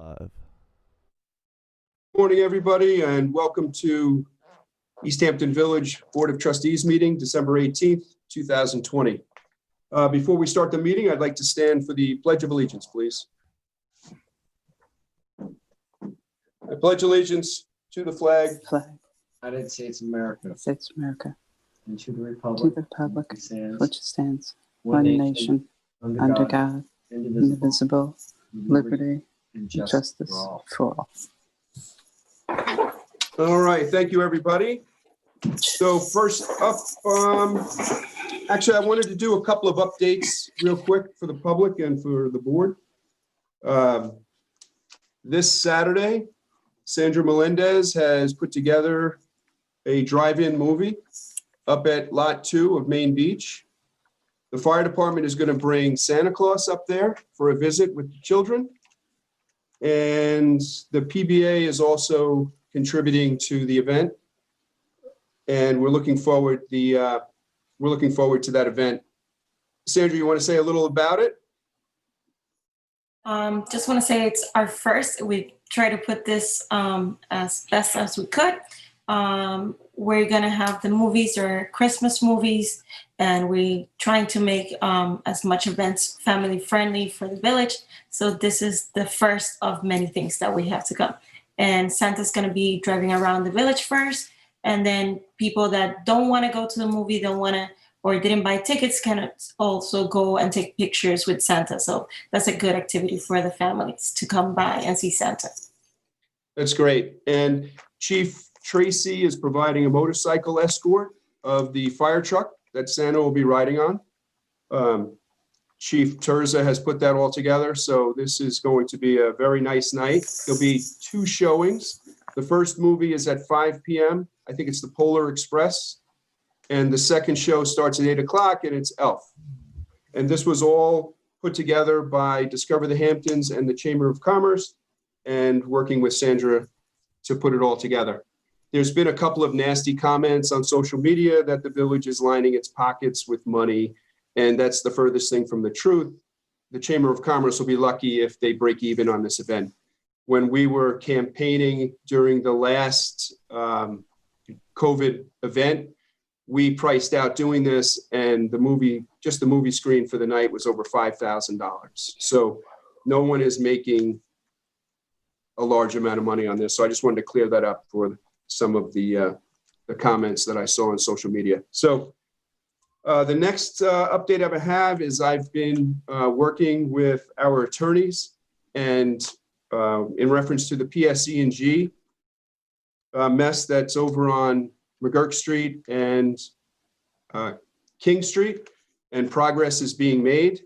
Live. Morning, everybody, and welcome to East Hampton Village Board of Trustees meeting, December 18th, 2020. Before we start the meeting, I'd like to stand for the Pledge of Allegiance, please. I pledge allegiance to the flag United States of America, States of America, and to the to republic, the republic which which stands one one nation under God, indivisible, indivisible, with liberty and and justice justice for all. for all. All right, thank you, everybody. So first up, actually, I wanted to do a couple of updates real quick for the public and for the board. This Saturday, Sandra Melendez has put together a drive-in movie up at Lot 2 of Main Beach. The fire department is going to bring Santa Claus up there for a visit with the children. And the PBA is also contributing to the event. And we're looking forward to that event. Sandra, you want to say a little about it? Just want to say it's our first. We try to put this as best as we could. We're going to have the movies or Christmas movies, and we're trying to make as much events family friendly for the village. So this is the first of many things that we have to come. And Santa's going to be driving around the village first, and then people that don't want to go to the movie, don't want to, or didn't buy tickets, can also go and take pictures with Santa. So that's a good activity for the families to come by and see Santa. That's great. And Chief Tracy is providing a motorcycle escort of the fire truck that Santa will be riding on. Chief Terza has put that all together. So this is going to be a very nice night. There'll be 2 showings. The first movie is at 5 p.m. I think it's the Polar Express. And the second show starts at 8 o'clock, and it's Elf. And this was all put together by Discover the Hamptons and the Chamber of Commerce, and working with Sandra to put it all together. There's been a couple of nasty comments on social media that the village is lining its pockets with money, and that's the furthest thing from the truth. The Chamber of Commerce will be lucky if they break even on this event. When we were campaigning during the last COVID event, we priced out doing this, and the movie screen for the night was over $5,000. So no one is making a large amount of money on this. So I just wanted to clear that up for some of the comments that I saw on social media. So the next update I have is I've been working with our attorneys, and in reference to the PSE&G mess that's over on McGurk Street and King Street, and progress is being made,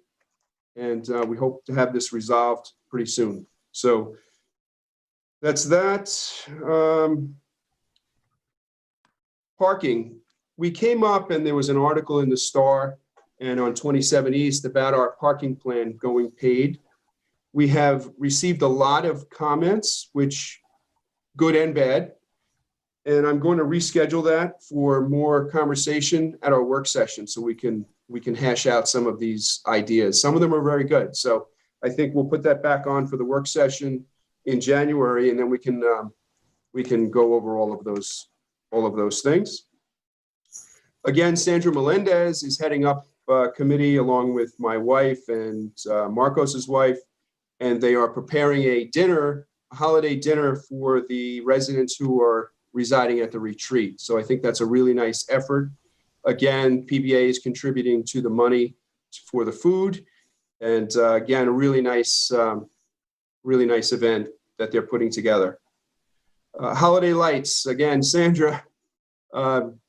and we hope to have this resolved pretty soon. So that's that. Parking. We came up and there was an article in the Star and on 27 East about our parking plan going paid. We have received a lot of comments, which good and bad. And I'm going to reschedule that for more conversation at our work session so we can hash out some of these ideas. Some of them are very good. So I think we'll put that back on for the work session in January, and then we can go over all of those things. Again, Sandra Melendez is heading up a committee along with my wife and Marcos's wife, and they are preparing a holiday dinner for the residents who are residing at the retreat. So I think that's a really nice effort. Again, PBA is contributing to the money for the food, and again, a really nice event that they're putting together. Holiday lights. Again, Sandra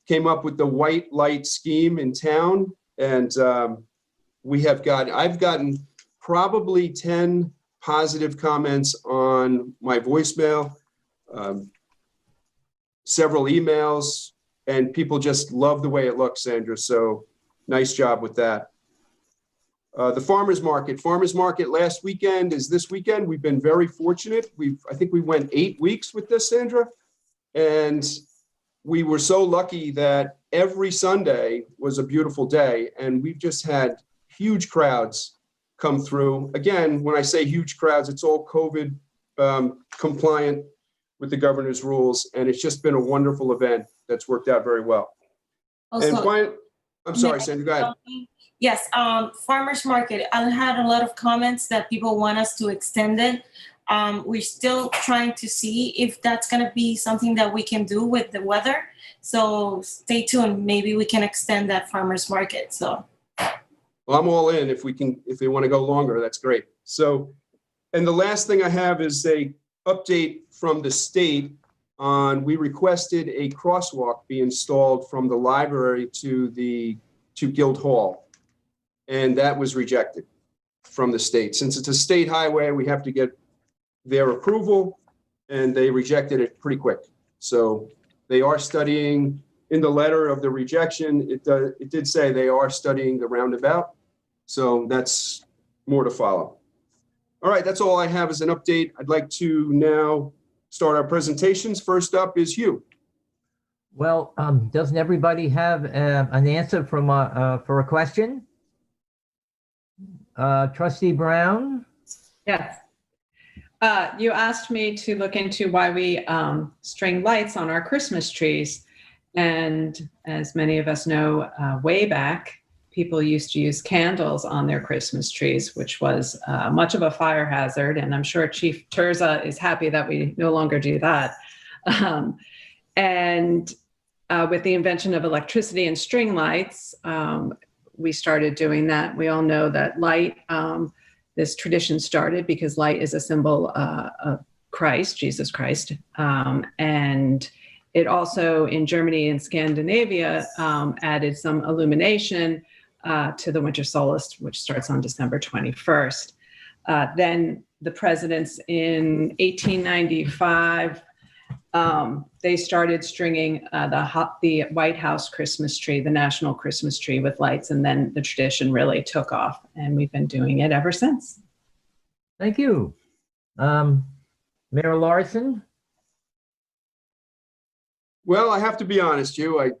came up with the white light scheme in town, and I've gotten probably 10 positive comments on my voicemail, several emails, and people just love the way it looks, Sandra. So nice job with that. The farmers market last weekend is this weekend. We've been very fortunate. I think we went 8 weeks with this, Sandra, and we were so lucky that every Sunday was a beautiful day, and we've just had huge crowds come through. Again, when I say huge crowds, it's all COVID compliant with the governor's rules. And it's just been a wonderful event that's worked out very well. And Also, I'm sorry, Sandra, go ahead. yes, farmers market. I had a lot of comments that people want us to extend it. We're still trying to see if that's going to be something that we can do with the weather. So stay tuned. Maybe we can extend that farmers market. So, well, I'm all in. If they want to go longer, that's great. So, and the last thing I have is a update from the state on, we requested a crosswalk be installed from the library to Guild Hall. And that was rejected from the state. Since it's a state highway, we have to get their approval, and they rejected it pretty quick. So they are studying, in the letter of the rejection, it did say they are studying the roundabout. So that's more to follow. All right, that's all I have as an update. I'd like to now start our presentations. First up is Hugh. Well, doesn't everybody have an answer from for a question? Trustee Brown? Yes. You asked me to look into why we string lights on our Christmas trees. And as many of us know, way back, people used to use candles on their Christmas trees, which was much of a fire hazard. And I'm sure Chief Terza is happy that we no longer do that. And with the invention of electricity and string lights, we started doing that. We all know that light, this tradition started because light is a symbol of Christ, Jesus Christ. And it also, in Germany and Scandinavia, added some illumination to the winter solstice, which starts on December 21st. Then the presidents in 1895, they started stringing the White House Christmas tree, the national Christmas tree, with lights, and then the tradition really took off, and we've been doing it ever since. Thank you. Mayor Larson? Well, I have to be honest, Hugh, I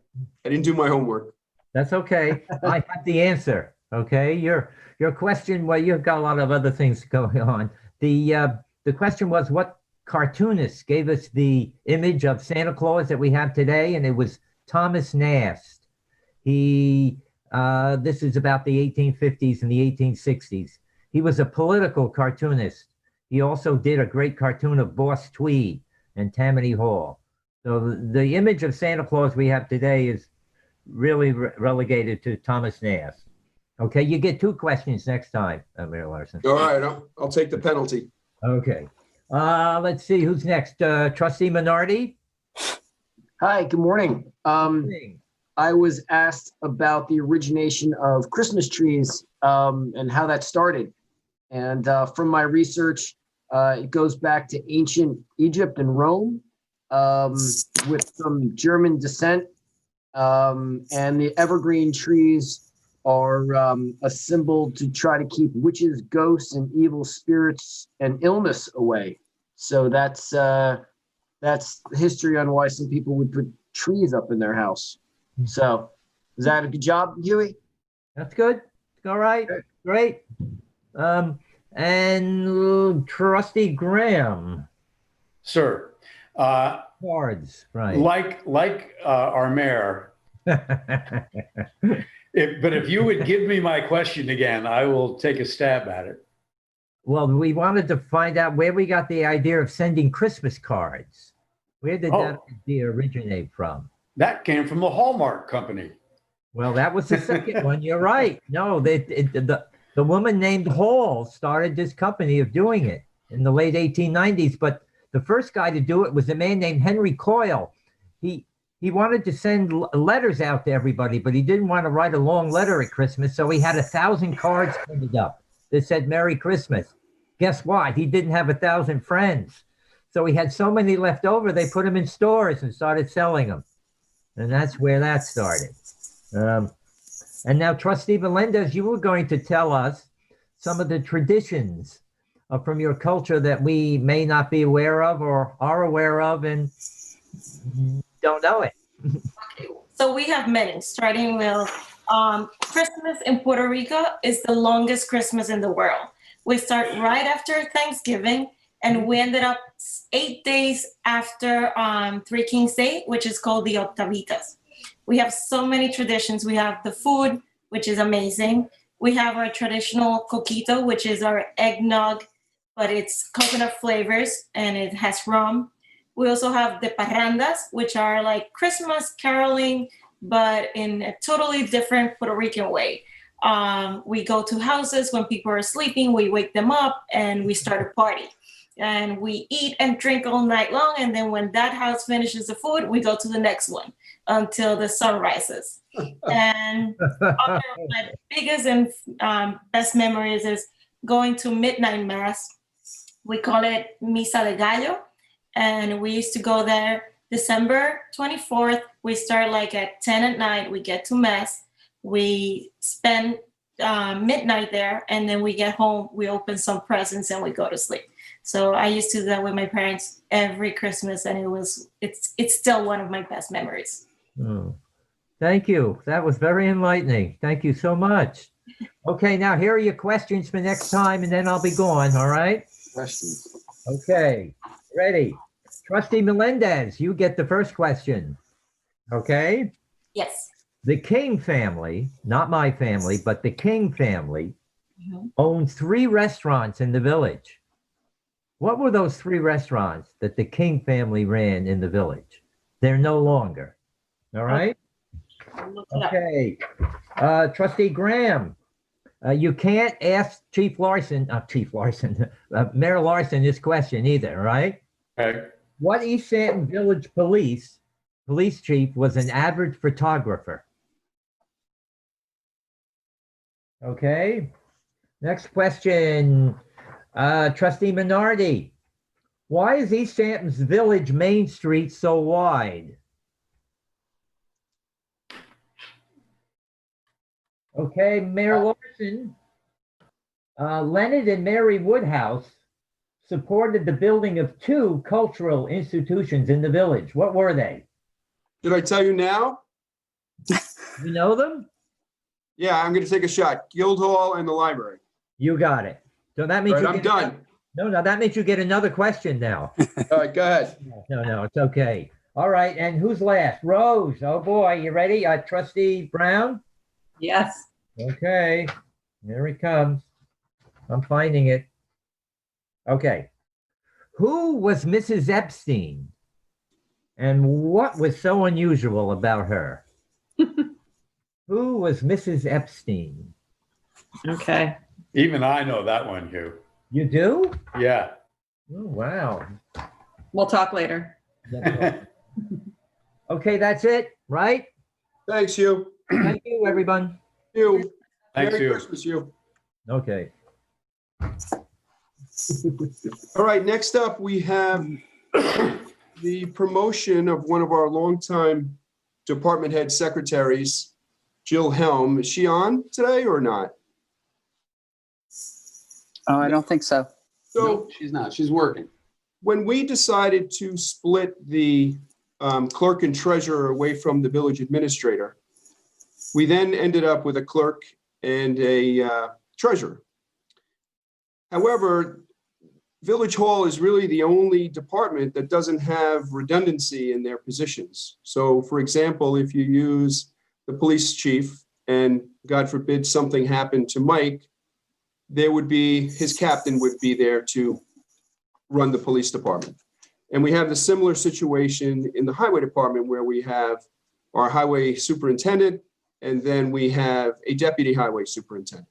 didn't do my homework. That's okay. I have the answer. Okay, your question. Well, you've got a lot of other things going on. The question was, what cartoonist gave us the image of Santa Claus that we have today? And it was Thomas Nast. He this is about the 1850s and the 1860s. He was a political cartoonist. He also did a great cartoon of Boss Tweed and Tammany Hall. So the image of Santa Claus we have today is really relegated to Thomas Nast. Okay, you get 2 questions next time, Mayor Larson. All right, I'll take the penalty. Okay. Let's see, who's next? Trustee Minardi? Hi, good morning. I was asked about the origination of Christmas trees and how that started. And from my research, it goes back to ancient Egypt and Rome with some German descent. And the evergreen trees are a symbol to try to keep witches, ghosts, and evil spirits and illness away. So that's history on why some people would put trees up in their house. So is that a good job, Huey? That's good. All right. Okay. Great. And Trustee Graham. Sir, Cards, right. like our mayor, if you would give me my question again, I will take a stab at it. Well, we wanted to find out where we got the idea of sending Christmas cards. Where did that idea originate from? That came from the Hallmark Company. Well, that was the second one. You're right. No, the woman named Hall started this company of doing it in the late 1890s. But the first guy to do it was a man named Henry Coyle. He wanted to send letters out to everybody, but he didn't want to write a long letter at Christmas. So he had 1,000 cards printed up that said Merry Christmas. Guess what? He didn't have 1,000 friends. So he had so many left over, they put them in stores and started selling them. And that's where that started. And now, Trustee Melendez, you were going to tell us some of the traditions from your culture that we may not be aware of or are aware of and don't know it. Okay, so we have many, starting with Christmas in Puerto Rico is the longest Christmas in the world. We start right after Thanksgiving, And we ended up 8 days after Three Kings Day, which is called the Octavitas. We have so many traditions. We have the food, which is amazing. We have our traditional coquito, which is our eggnog, but it's coconut flavors and it has rum. We also have the parrandas, which are like Christmas caroling, but in a totally different Puerto Rican way. We go to houses when people are sleeping, we wake them up and we start a party. And we eat and drink all night long. And then when that house finishes the food, we go to the next one until the sun rises. And one of my biggest and best memories is going to midnight mass. We call it Misa de Gallo. And we used to go there December 24th. We start like at 10 at night. We get to mass. We spend midnight there. And then we get home. We open some presents and we go to sleep. So I used to do that with my parents every Christmas. And it's still one of my best memories. Oh, thank you. That was very enlightening. Thank you so much. Okay, now here are your questions for next time, and then I'll be gone, all right? Questions. Okay, ready. Trustee Melendez, you get the first question. Okay? Yes. The King family, not my family, but the King family Mhm. owns 3 restaurants in the village. What were those 3 restaurants that the King family ran in the village? They're no longer. All right? I'll look it up. Okay. Trustee Graham, you can't ask Mayor Larson this question either, right? Okay. What East Hampton Village Police chief was an avid photographer? Okay. Next question. Trustee Minardi, why is East Hampton's Village Main Street so wide? Okay, Mayor Larson, Leonard and Mary Woodhouse supported the building of 2 cultural institutions in the village. What were they? Did I tell you now? You know them? Yeah, I'm going to take a shot. Guildhall and the library. You got it. So that means All right, I'm done. No, that means you get another question now. All right, go ahead. No, it's okay. All right, and who's last? Rose. Oh boy, you ready? Trustee Brown? Yes. Okay, here he comes. I'm finding it. Okay. Who was Mrs. Epstein? And what was so unusual about her? Who was Mrs. Epstein? Okay. Even I know that one, Hugh. You do? Yeah. Oh, wow. We'll talk later. Okay, that's it, right? Thanks, Hugh. Thank you, everyone. Hugh. Thanks, Merry Hugh. Christmas, Hugh. Okay. All right, next up, we have the promotion of one of our longtime department head secretaries, Jill Helm. Is she on today or not? Oh, I don't think so. So Nope, she's not. She's working. when we decided to split the clerk and treasurer away from the village administrator, we then ended up with a clerk and a treasurer. However, Village Hall is really the only department that doesn't have redundancy in their positions. So for example, if you use the police chief and God forbid something happened to Mike, there would be, his captain would be there to run the police department. And we have the similar situation in the highway department where we have our highway superintendent and then we have a deputy highway superintendent.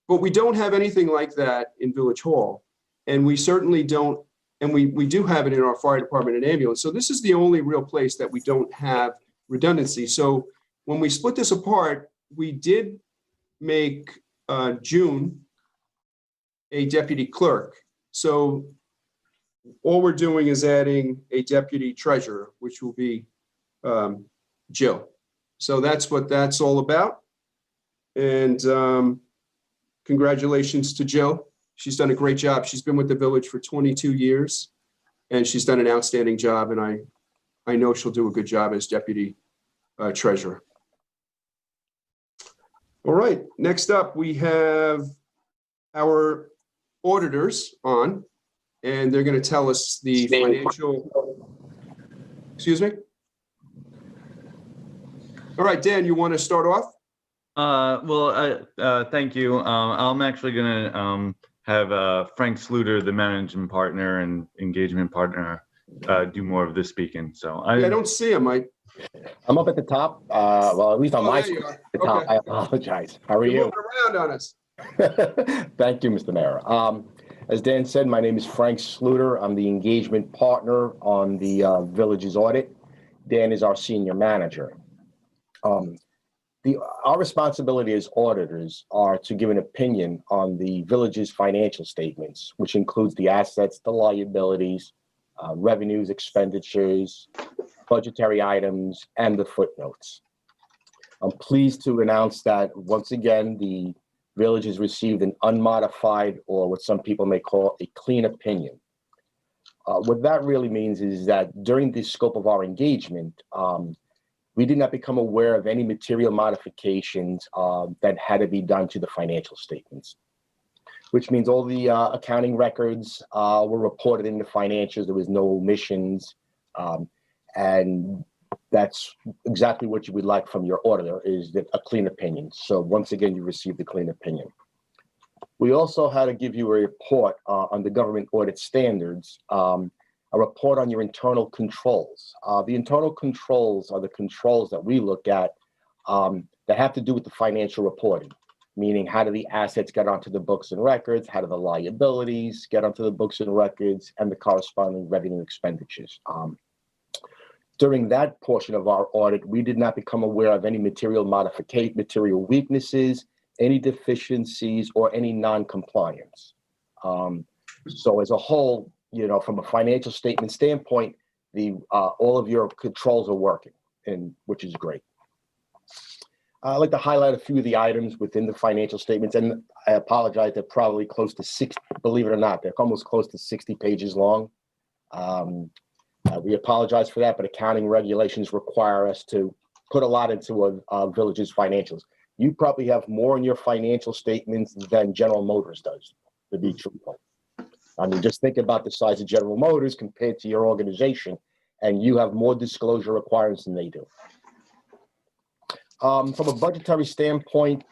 But we don't have anything like that in Village Hall. And we certainly don't, and we do have it in our fire department and ambulance. So this is the only real place that we don't have redundancy. So when we split this apart, we did make June a deputy clerk. So all we're doing is adding a deputy treasurer, which will be Jill. So that's what that's all about. And congratulations to Jill. She's done a great job. She's been with the village for 22 years and she's done an outstanding job. And I know she'll do a good job as deputy treasurer. All right, next up, we have our auditors on, and they're going to tell us the financial. Excuse me? All right, Dan, you want to start off? Thank you. I'm actually going to have Frank Sluter, the managing partner and engagement partner, do more of the speaking. So I don't see him. I'm up at the top. Well, at least on my there you screen, are. the top. Okay. I apologize. How are You're you? moving around on us. Thank you, Mr. Mayor. As Dan said, my name is Frank Sluter. I'm the engagement partner on the Village's audit. Dan is our senior manager. Our responsibility as auditors are to give an opinion on the Village's financial statements, which includes the assets, the liabilities, revenues, expenditures, budgetary items, and the footnotes. I'm pleased to announce that once again, the Village has received an unmodified, or what some people may call a clean opinion. What that really means is that during the scope of our engagement, we did not become aware of any material modifications that had to be done to the financial statements, which means all the accounting records were reported in the financials. There was no omissions. And that's exactly what you would like from your auditor, is that a clean opinion. So once again, you received a clean opinion. We also had to give you a report on the government audit standards, a report on your internal controls. The internal controls are the controls that we look at that have to do with the financial reporting, meaning how do the assets get onto the books and records, how do the liabilities get onto the books and records, and the corresponding revenue expenditures. During that portion of our audit, we did not become aware of any material weaknesses, any deficiencies, or any non-compliance. So as a whole, from a financial statement standpoint, all of your controls are working, which is great. I'd like to highlight a few of the items within the financial statements, and I apologize, they're probably close to 60, believe it or not, they're almost close to 60 pages long. We apologize for that, but accounting regulations require us to put a lot into a Village's financials. You probably have more in your financial statements than General Motors does, to be truthful. I mean, just think about the size of General Motors compared to your organization, and you have more disclosure requirements than they do. From a budgetary standpoint,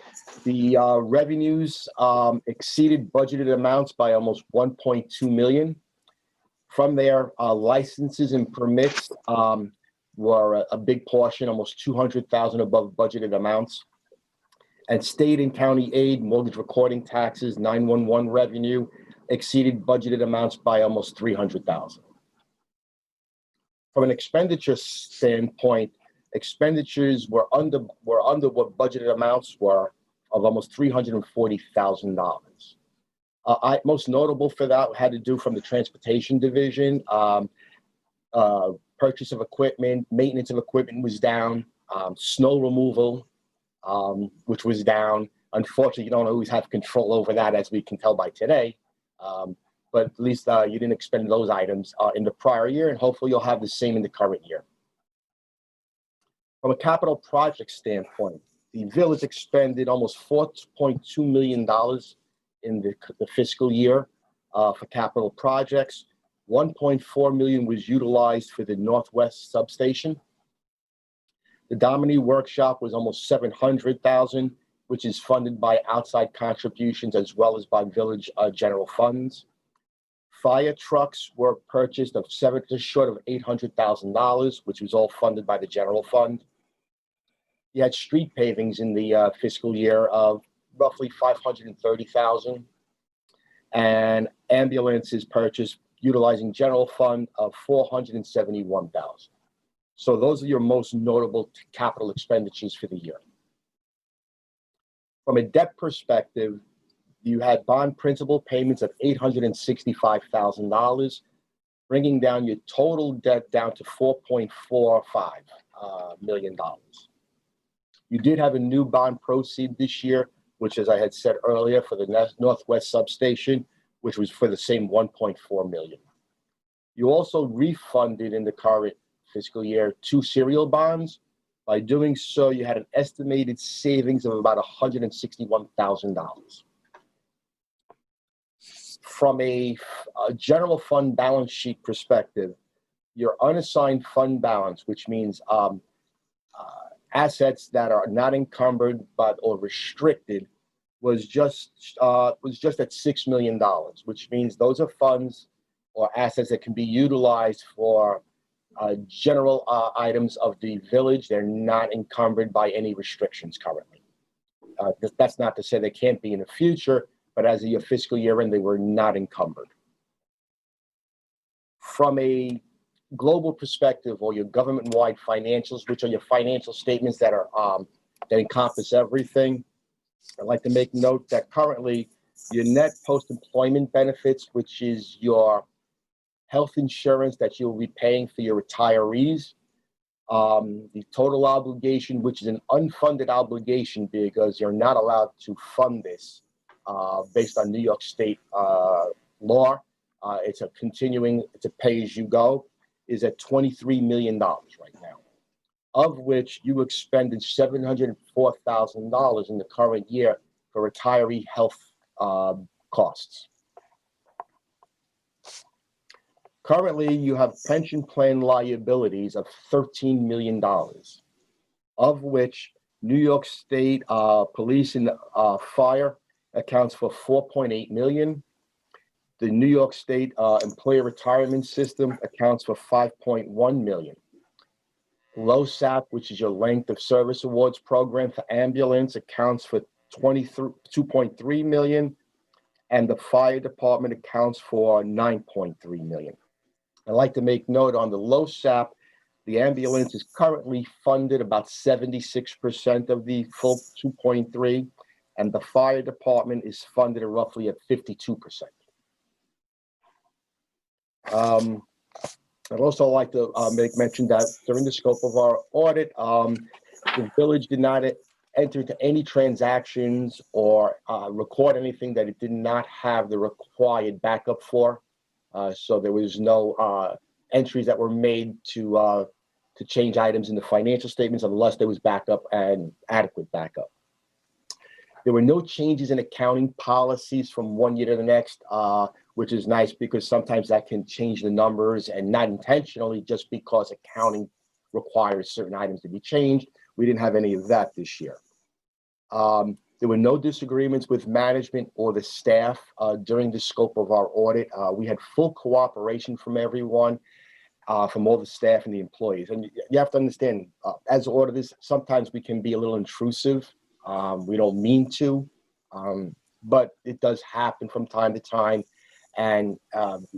the revenues exceeded budgeted amounts by almost 1.2 million. From there, licenses and permits were a big portion, almost 200,000 above budgeted amounts. And state and county aid, mortgage recording taxes, 911 revenue exceeded budgeted amounts by almost 300,000. From an expenditure standpoint, expenditures were under what budgeted amounts were of almost $340,000. Most notable for that had to do from the transportation division. Purchase of equipment, maintenance of equipment was down. Snow removal, which was down. Unfortunately, you don't always have control over that, as we can tell by today. But at least you didn't expend those items in the prior year, and hopefully you'll have the same in the current year. From a capital project standpoint, the Village expended almost $4.2 million in the fiscal year for capital projects. 1.4 million was utilized for the Northwest substation. The Domini workshop was almost 700,000, which is funded by outside contributions as well as by Village general funds. Fire trucks were purchased of just short of $800,000, which was all funded by the general fund. You had street pavings in the fiscal year of roughly 530,000, and ambulances purchased utilizing general fund of 471,000. So those are your most notable capital expenditures for the year. From a debt perspective, you had bond principal payments of $865,000, bringing down your total debt down to $4.45 million. You did have a new bond proceed this year, which, as I had said earlier, for the Northwest substation, which was for the same 1.4 million. You also refunded in the current fiscal year 2 serial bonds. By doing so, you had an estimated savings of about $161,000. From a general fund balance sheet perspective, your unassigned fund balance, which means assets that are not encumbered or restricted, was just at $6 million, which means those are funds or assets that can be utilized for general items of the village. They're not encumbered by any restrictions currently. That's not to say they can't be in the future, but as of your fiscal year end, they were not encumbered. From a global perspective, or your government-wide financials, which are your financial statements that are that encompass everything, I'd like to make note that currently your net post-employment benefits, which is your health insurance that you'll be paying for your retirees, the total obligation, which is an unfunded obligation because you're not allowed to fund this based on New York State law. It's a pay-as-you-go, is at $23 million right now, of which you expended $704,000 in the current year for retiree health costs. Currently, you have pension plan liabilities of $13 million, of which New York State Police and Fire accounts for $4.8 million. The New York State Employer Retirement System accounts for $5.1 million. LOSAP, which is your Length of Service Awards program for ambulance, accounts for $2.3 million, and the fire department accounts for $9.3 million. I'd like to make note on the LOSAP, the ambulance is currently funded about 76% of the full 2.3, and the fire department is funded roughly at 52%. I'd also like to make mention that during the scope of our audit, the village did not enter into any transactions or record anything that it did not have the required backup for. So there was no entries that were made to change items in the financial statements unless there was backup and adequate backup. There were no changes in accounting policies from one year to the next, which is nice because sometimes that can change the numbers, and not intentionally, just because accounting requires certain items to be changed. We didn't have any of that this year. There were no disagreements with management or the staff during the scope of our audit. We had full cooperation from everyone, from all the staff and the employees. And you have to understand, as auditors, sometimes we can be a little intrusive. We don't mean to, but it does happen from time to time. And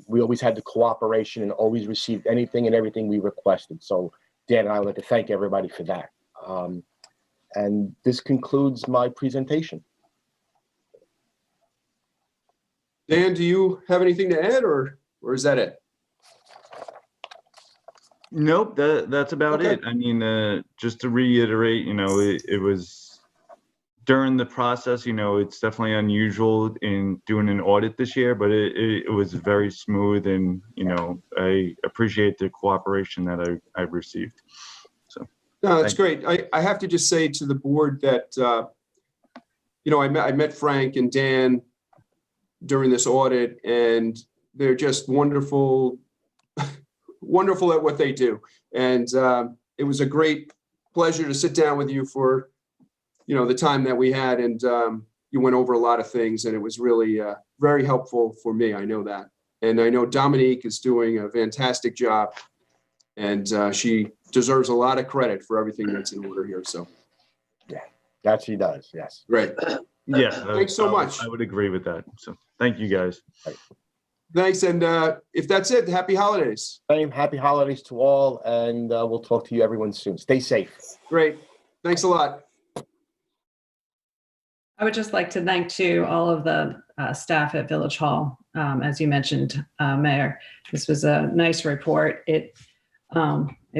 we always had the cooperation and always received anything and everything we requested. So Dan and I would like to thank everybody for that. And this concludes my presentation. Dan, do you have anything to add, or is that it? Nope, that's about Okay. it. I mean, just to reiterate, it was during the process, it's definitely unusual in doing an audit this year, but it was very smooth, and, I appreciate the cooperation that I've received. So. No, that's great. I have to just say to the board that, I met Frank and Dan during this audit, and they're just wonderful, wonderful at what they do. And it was a great pleasure to sit down with you for, the time that we had, and you went over a lot of things, and it was really very helpful for me. I know that. And I know Dominique is doing a fantastic job, and she deserves a lot of credit for everything that's in order here. So, yeah, that she does. Yes. Great. Yeah. Thanks so much. I would agree with that. So thank you, guys. Thanks. And if that's it, happy holidays. Same. Happy holidays to all. And we'll talk to you everyone soon. Stay safe. Great. Thanks a lot. I would just like to thank too all of the staff at Village Hall. As you mentioned, Mayor, this was a nice report. It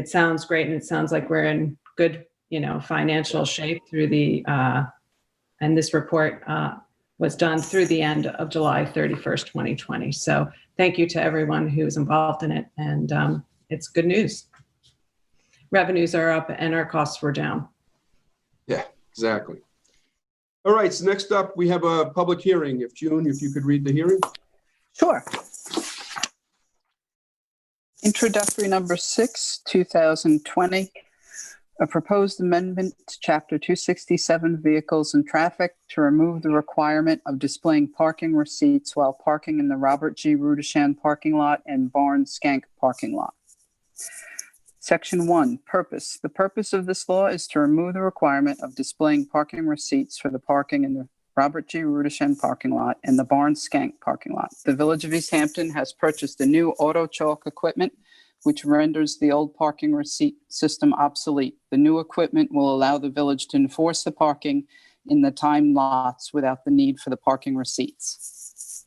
sounds great, and it sounds like we're in good, financial shape through the, and this report was done through the end of July 31st, 2020. So thank you to everyone who's involved in it, and it's good news. Revenues are up and our costs were down. Yeah, exactly. All right, so next up, we have a public hearing. If June, if you could read the hearing. Sure. Introductory number 6, 2020. A proposed amendment to Chapter 267 Vehicles and Traffic to remove the requirement of displaying parking receipts while parking in the Robert G. Rudishan parking lot and Barn Skank parking lot. Section 1, Purpose. The purpose of this law is to remove the requirement of displaying parking receipts for the parking in the Robert G. Rudishan parking lot and the Barn Skank parking lot. The Village of East Hampton has purchased a new auto chalk equipment which renders the old parking receipt system obsolete. The new equipment will allow the village to enforce the parking in the time lots without the need for the parking receipts.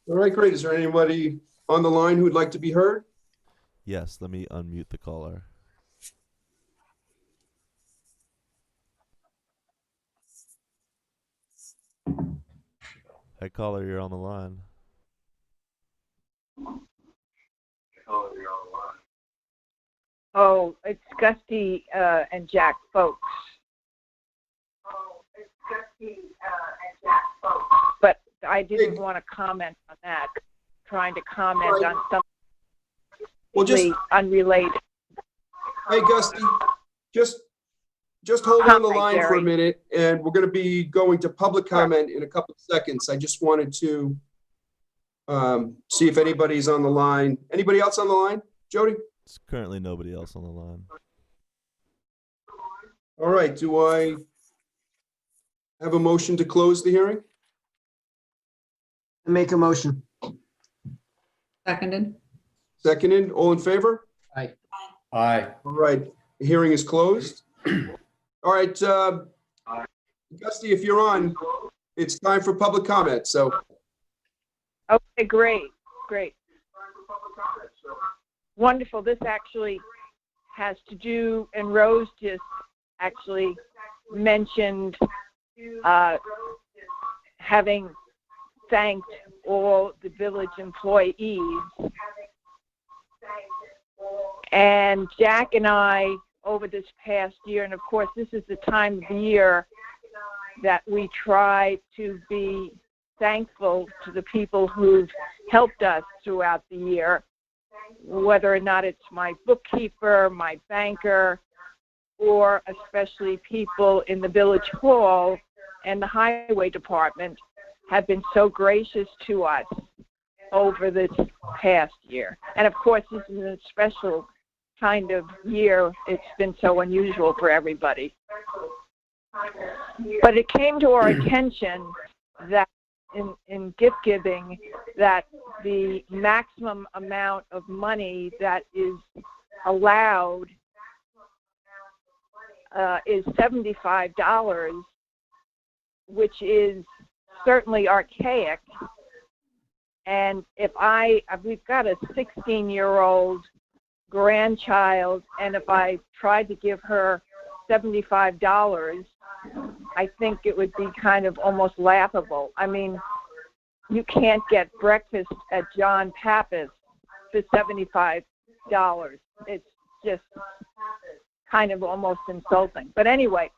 All right, great. Is there anybody on the line who would like to be heard? Yes, let me unmute the caller. Hey, caller, you're on the line. Oh, it's Gusty and Jack Folks. But I didn't want to comment on that. Trying to comment on something unrelated. Hey, Gusty, just hold on the line for a minute, and we're going to be going to public comment in a couple of seconds. I just wanted to see if anybody's on the line. Anybody else on the line, Jody? There's currently nobody else on the line. All right, do I have a motion to close the hearing? Make a motion. Seconded. Seconded, all in favor? Aye. Aye. All right, the hearing is closed. All right, Gusty, if you're on, it's time for public comment, so. Okay, great. Wonderful. This actually has to do, and Rose just actually mentioned having thanked all the village employees. And Jack and I, over this past year, and of course this is the time of the year that we try to be thankful to the people who've helped us throughout the year, whether or not it's my bookkeeper, my banker, or especially people in the village hall and the highway department have been so gracious to us over this past year. And of course, this is a special kind of year. It's been so unusual for everybody. But it came to our attention that in gift giving, that the maximum amount of money that is allowed is $75, which is certainly archaic. And we've got a 16-year-old grandchild, and if I tried to give her $75, I think it would be kind of almost laughable. I mean, you can't get breakfast at John Pappas for $75. It's just kind of almost insulting. But anyway,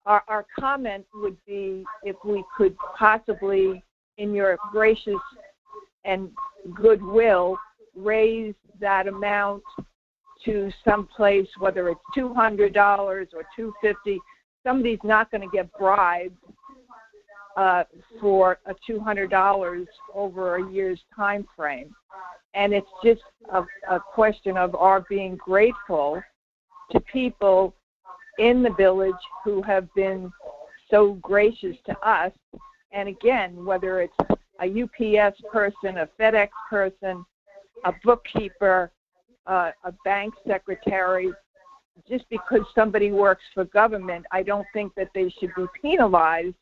our comment would be if we could possibly, in your gracious and goodwill, raise that amount to some place, whether it's $200 or $250. Somebody's not going to get bribed for a $200 over a year's time frame. And it's just a question of our being grateful to people in the village who have been so gracious to us. And again, whether it's a UPS person, a FedEx person, a bookkeeper, a bank secretary, just because somebody works for government, I don't think that they should be penalized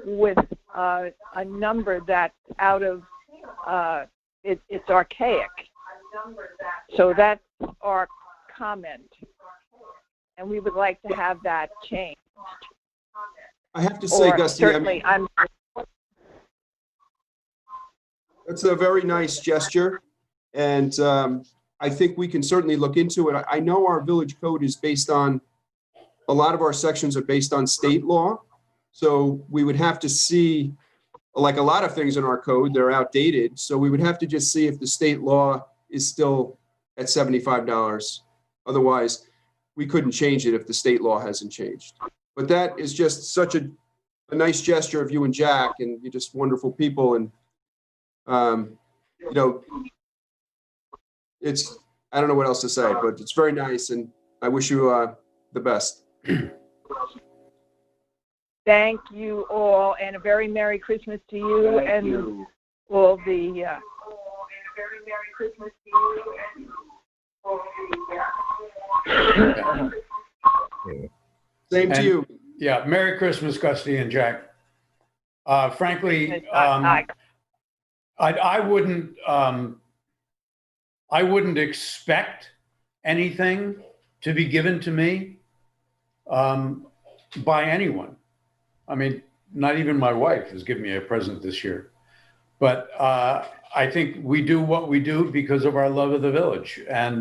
with a number that's out of, it's archaic. So that's our comment. And we would like to have that changed. I have to say, Gusty, certainly, that's a very nice gesture. And I think we can certainly look into it. I know our village code is based on, a lot of our sections are based on state law. So we would have to see like a lot of things in our code, they're outdated. So we would have to just see if the state law is still at $75. Otherwise, we couldn't change it if the state law hasn't changed. But that is just such a nice gesture of you and Jack, and you're just wonderful people. And, you know, it's, I don't know what else to say, but it's very nice. And I wish you the best. Thank you all, and a very Merry Christmas to you and all the. Very Merry Christmas to you and all the. Same to you. Yeah, Merry Christmas, Gusty and Jack. Frankly, I wouldn't expect anything to be given to me by anyone. I mean, not even my wife has given me a present this year. But I think we do what we do because of our love of the village. And,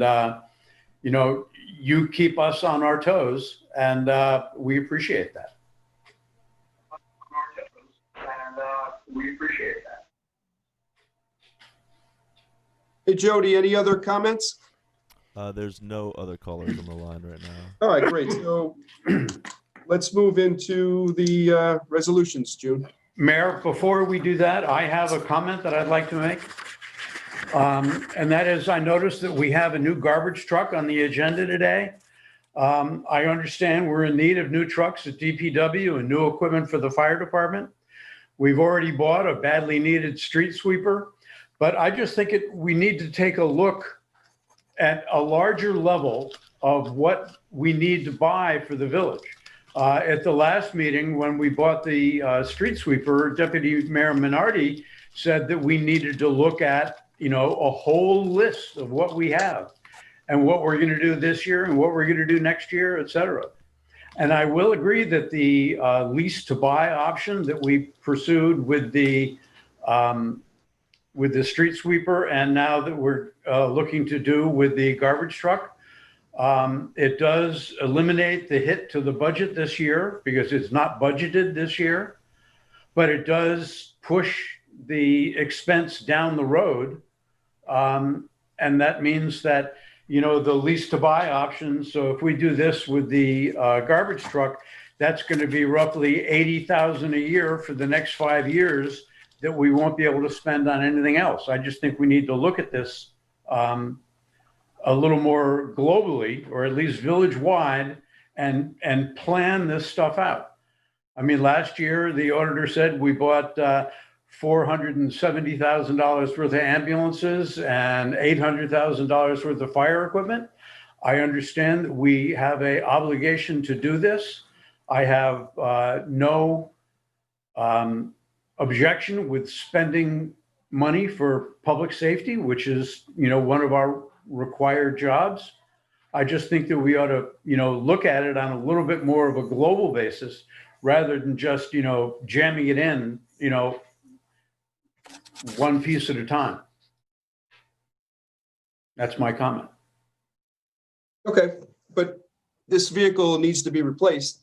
you know, you keep us on our toes, and we appreciate that. Hey, Jody, any other comments? There's no other callers on the line right now. All right, great. So let's move into the resolutions, June. Mayor, before we do that, I have a comment that I'd like to make. And that is, I noticed that we have a new garbage truck on the agenda today. I understand we're in need of new trucks at DPW and new equipment for the fire department. We've already bought a badly needed street sweeper, but I just think we need to take a look at a larger level of what we need to buy for the village. At the last meeting, when we bought the street sweeper, Deputy Mayor Minardi said that we needed to look at, you know, a whole list of what we have and what we're going to do this year and what we're going to do next year, et cetera. And I will agree that the lease to buy option that we pursued with the street sweeper, and now that we're looking to do with the garbage truck, it does eliminate the hit to the budget this year because it's not budgeted this year, but it does push the expense down the road. And that means that, you know, the lease to buy option. So if we do this with the garbage truck, that's going to be roughly $80,000 a year for the next 5 years that we won't be able to spend on anything else. I just think we need to look at this a little more globally, or at least village-wide, and plan this stuff out. I mean, last year, the auditor said we bought $470,000 worth of ambulances and $800,000 worth of fire equipment. I understand that we have an obligation to do this. I have no objection with spending money for public safety, which is, you know, one of our required jobs. I just think that we ought to, you know, look at it on a little bit more of a global basis rather than just, you know, jamming it in, you know, one piece at a time. That's my comment. Okay, but this vehicle needs to be replaced.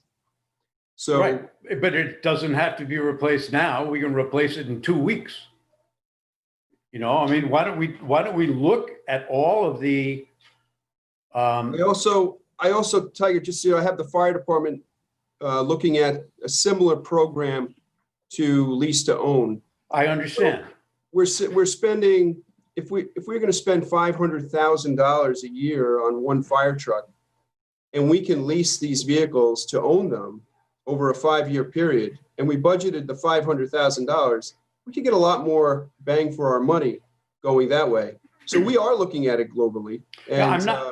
So, right, but it doesn't have to be replaced now. We can replace it in 2 weeks. You know, I mean, why don't we look at all of the? I also, Tiger, just so you know, I have the fire department looking at a similar program to lease to own. I understand. So we're spending, if we're going to spend $500,000 a year on one fire truck, and we can lease these vehicles to own them over a 5-year period, and we budgeted the $500,000, we could get a lot more bang for our money going that way. So we are looking at it globally. And yeah,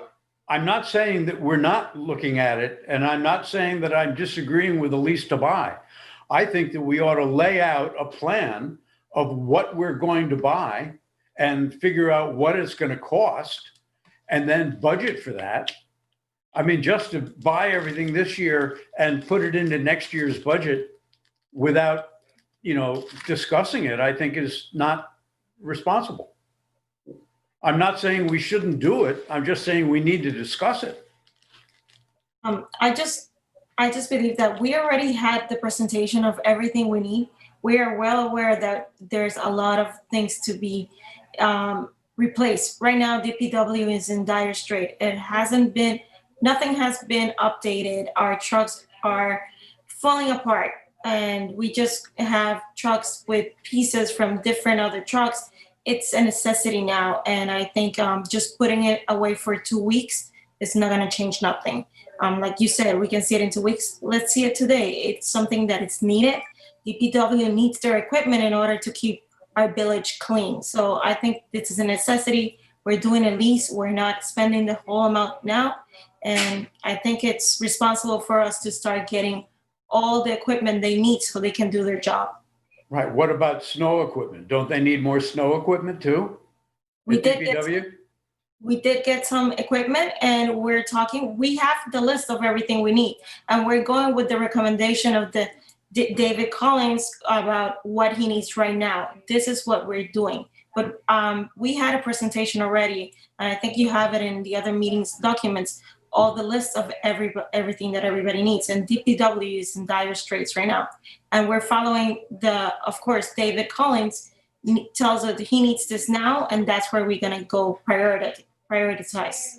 I'm not saying that we're not looking at it, and I'm not saying that I'm disagreeing with the lease to buy. I think that we ought to lay out a plan of what we're going to buy and figure out what it's going to cost and then budget for that. I mean, just to buy everything this year and put it into next year's budget without, you know, discussing it, I think is not responsible. I'm not saying we shouldn't do it. I'm just saying we need to discuss it. I just believe that we already had the presentation of everything we need. we are well aware that there's a lot of things to be replaced. Right now, DPW is in dire strait. Nothing has been updated. Our trucks are falling apart, and we just have trucks with pieces from different other trucks. It's a necessity now, and I think just putting it away for 2 weeks is not going to change nothing. Like you said, we can see it in 2 weeks. Let's see it today. It's something that is needed. DPW needs their equipment in order to keep our village clean. So I think this is a necessity. We're doing a lease. We're not spending the whole amount now. And I think it's responsible for us to start getting all the equipment they need so they can do their job. Right. What about snow equipment? Don't they need more snow equipment too? We At did DPW? We did get some equipment, and we're talking, we have the list of everything we need. And we're going with the recommendation of the David Collins about what he needs right now. This is what we're doing. But we had a presentation already, and I think you have it in the other meetings documents, all the lists of everything that everybody needs. And DPW is in dire straits right now. And we're following of course, David Collins tells us that he needs this now, and that's where we're gonna go prioritize.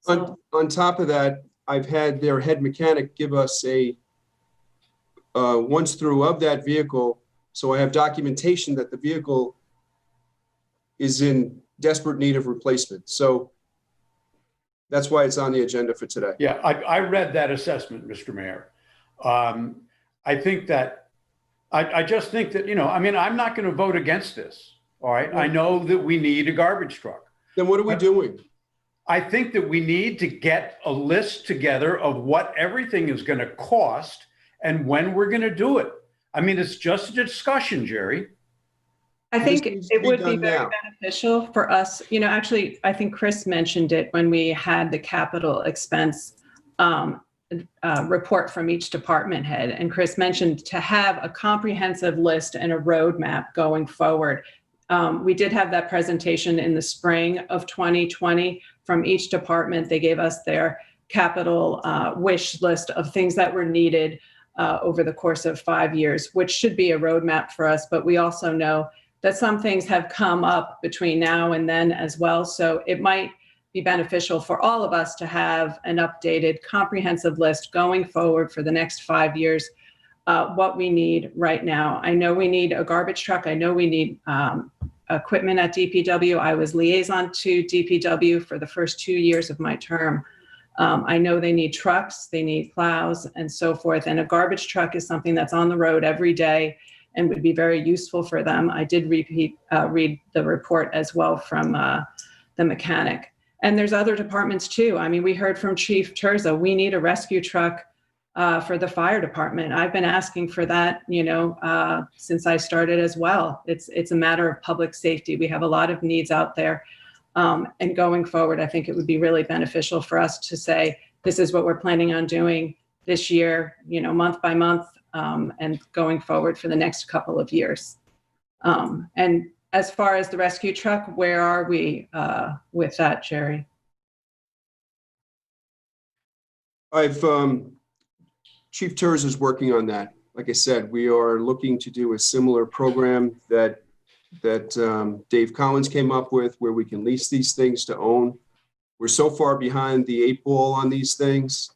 So, On top of that, I've had their head mechanic give us a once through of that vehicle. So I have documentation that the vehicle is in desperate need of replacement. So that's why it's on the agenda for today. Yeah, I read that assessment, Mr. Mayor. I think that, I just think that, I'm not going to vote against this. All right. I know that we need a garbage truck. Then what are we doing? I think that we need to get a list together of what everything is going to cost and when we're going to do it. I mean, it's just a discussion, Jerry. I think This needs to it be would be done very now. beneficial for us. Actually, I think Chris mentioned it when we had the capital expense report from each department head. And Chris mentioned to have a comprehensive list and a roadmap going forward. We did have that presentation in the spring of 2020 from each department. They gave us their capital wish list of things that were needed over the course of 5 years, which should be a roadmap for us. But we also know that some things have come up between now and then as well. So it might be beneficial for all of us to have an updated comprehensive list going forward for the next 5 years, what we need right now. I know we need a garbage truck. I know we need equipment at DPW. I was liaison to DPW for the first 2 years of my term. I know they need trucks, they need plows and so forth. And a garbage truck is something that's on the road every day and would be very useful for them. I did read the report as well from the mechanic. And there's other departments too. I mean, we heard from Chief Terza, we need a rescue truck for the fire department. I've been asking for that, since I started as well. It's a matter of public safety. We have a lot of needs out there. And going forward, I think it would be really beneficial for us to say, this is what we're planning on doing this year, month by month, and going forward for the next couple of years. And as far as the rescue truck, where are we with that, Jerry? Chief Terz is working on that. Like I said, we are looking to do a similar program that Dave Collins came up with, where we can lease these things to own. We're so far behind the 8 ball on these things,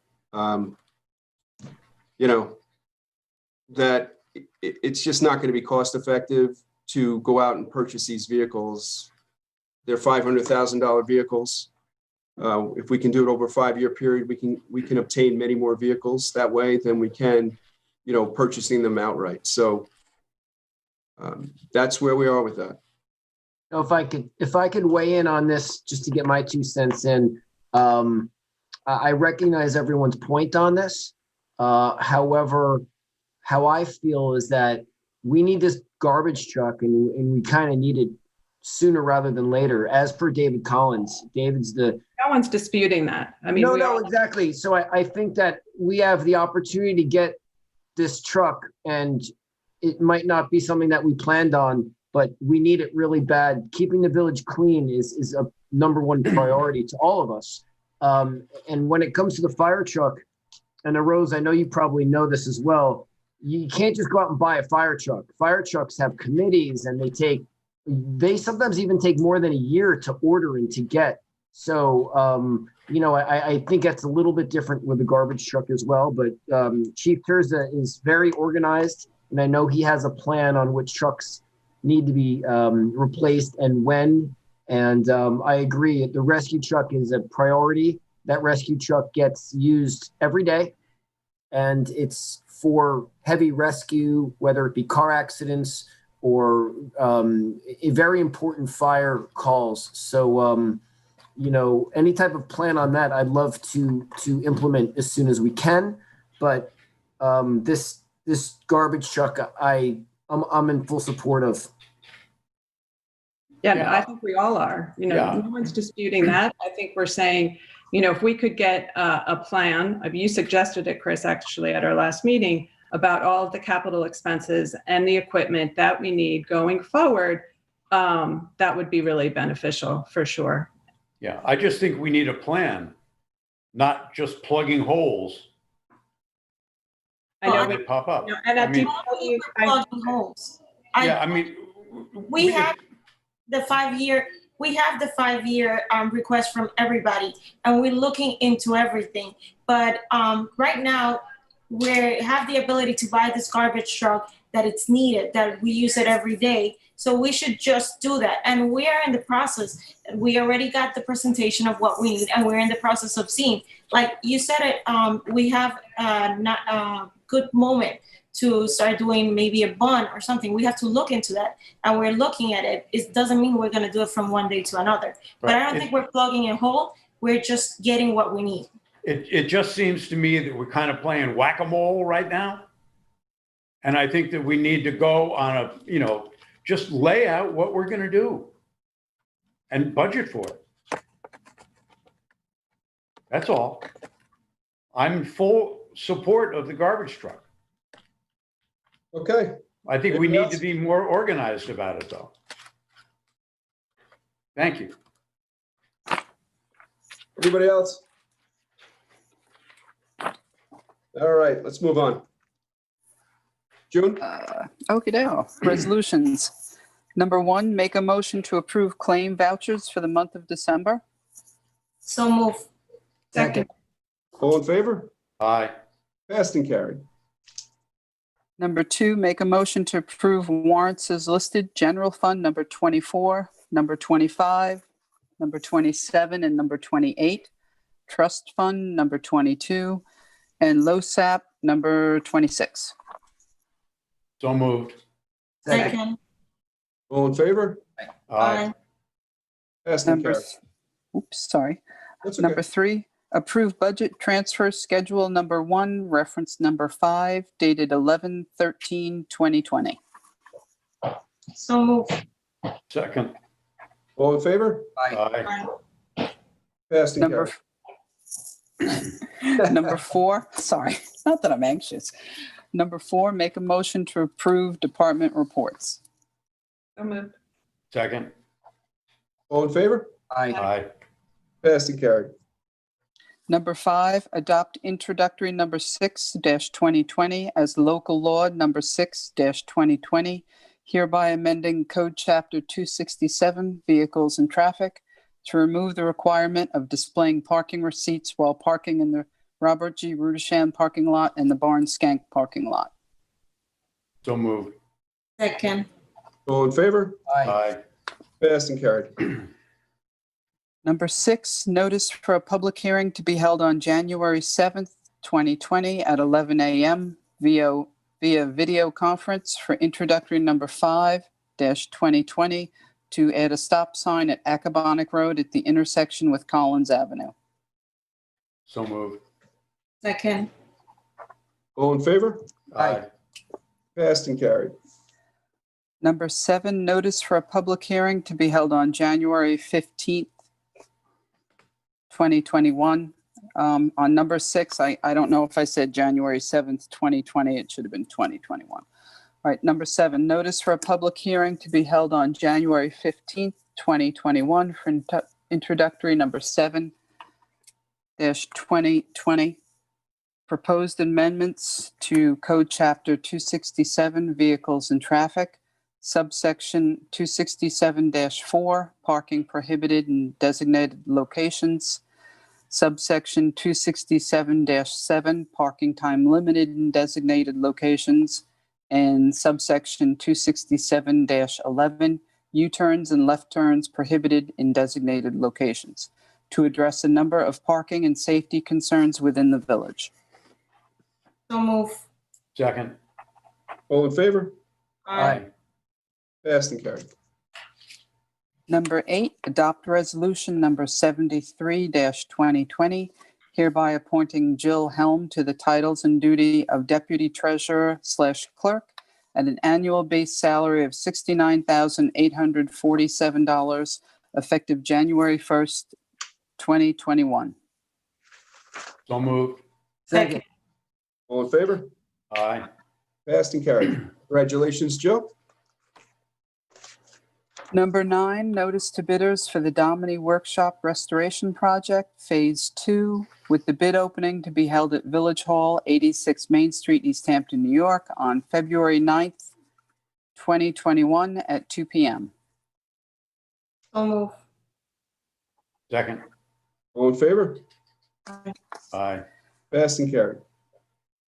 that it's just not going to be cost effective to go out and purchase these vehicles. They're $500,000 vehicles. If we can do it over a 5-year period, we can obtain many more vehicles that way than we can, purchasing them outright. So that's where we are with that. So if I could weigh in on this, just to get my 2 cents in, I recognize everyone's point on this. However, how I feel is that we need this garbage truck, and we kind of need it sooner rather than later, as per David Collins. No one's disputing that. I mean, no, exactly. So I think that we have the opportunity to get this truck, and it might not be something that we planned on, but we need it really bad. Keeping the village clean is a #1 priority to all of us. And when it comes to the fire truck, and Rose, I know you probably know this as well, you can't just go out and buy a fire truck. Fire trucks have committees and they sometimes even take more than a year to order and to get. So, I think that's a little bit different with the garbage truck as well, but Chief Terza is very organized, and I know he has a plan on which trucks need to be replaced and when. And I agree, the rescue truck is a priority. That rescue truck gets used every day, and it's for heavy rescue, whether it be car accidents or a very important fire calls. So, any type of plan on that, I'd love to implement as soon as we can. But this garbage truck, I'm in full support of. Yeah, I think we all are. No one's disputing that. I think we're saying, if we could get a plan, you suggested it, Chris, actually at our last meeting, about all of the capital expenses and the equipment that we need going forward, that would be really beneficial for sure. Yeah, I just think we need a plan, not just plugging holes. I know they pop up. And I think plugging holes. We have the 5-year. We have the 5-year request from everybody, and we're looking into everything. But right now, we have the ability to buy this garbage truck that it's needed, that we use it every day. So we should just do that. And we are in the process. We already got the presentation of what we need, and we're in the process of seeing. Like you said it, we have a good moment to start doing maybe a bond or something. We have to look into that, and we're looking at it. It doesn't mean we're going to do it from one day to another. Right. But I don't think we're plugging a hole. We're just getting what we need. It just seems to me that we're kind of playing whack-a-mole right now. And I think that we need to go on just lay out what we're going to do and budget for it. That's all. I'm in full support of the garbage truck. Okay. I think we need to be more organized about it, though. Thank you. Anybody else? All right, let's move on. June? Okay, now, resolutions. Number 1, make a motion to approve claim vouchers for the month of December. So move. Second. All in favor? Aye. Passed and carried. Number 2, make a motion to approve warrants as listed, general fund number 24, number 25, number 27, and number 28, trust fund number 22, and LoSAP number 26. So moved. Second. All in favor? Aye. Passed and carried. Oops, sorry. That's okay. Number 3, approve budget transfer schedule number 1, reference number 5, dated 11/13/2020. So move. Second. All in favor? Aye. Passed and Number carried. Number 4, sorry, not that I'm anxious. Number 4, make a motion to approve department reports. So moved. Second. All in favor? Aye. Passed and carried. Number 5, adopt introductory number 6-2020 as local law number 6-2020, hereby amending Code Chapter 267, Vehicles and Traffic, to remove the requirement of displaying parking receipts while parking in the Robert G. Rudisham parking lot and the Barn Skank parking lot. So moved. Second. All in favor? Aye. Passed and carried. Number 6, notice for a public hearing to be held on January 7th, 2020 at 11 a.m. via video conference for introductory number 5-2020 to add a stop sign at Acobonic Road at the intersection with Collins Avenue. So moved. Second. All in favor? Aye. Passed and carried. Number 7, notice for a public hearing to be held on January 15th, 2021. On number 6, I don't know if I said January 7th, 2020. It should have been 2021. All right, number 7, notice for a public hearing to be held on January 15th, 2021 for introductory number 7-2020 Proposed amendments to Code Chapter 267, Vehicles and Traffic, subsection 267-4, Parking Prohibited in Designated Locations, subsection 267-7, Parking Time Limited in Designated Locations, and subsection 267-11, U-turns and left turns prohibited in designated locations, to address a number of parking and safety concerns within the village. So move. Second. All in favor? Aye. Passed and carried. Number 8, adopt resolution number 73-2020, hereby appointing Jill Helm to the titles and duty of Deputy Treasurer/Clerk at an annual base salary of $69,847, effective January 1st, 2021. So moved. Second. All in favor? Aye. Passed and carried. Congratulations, Joe. Number 9, notice to bidders for the Domini Workshop Restoration Project, Phase 2, with the bid opening to be held at Village Hall, 86 Main Street, East Hampton, New York, on February 9th, 2021 at 2 p.m. So move. Second. All in favor? Aye. Passed and carried.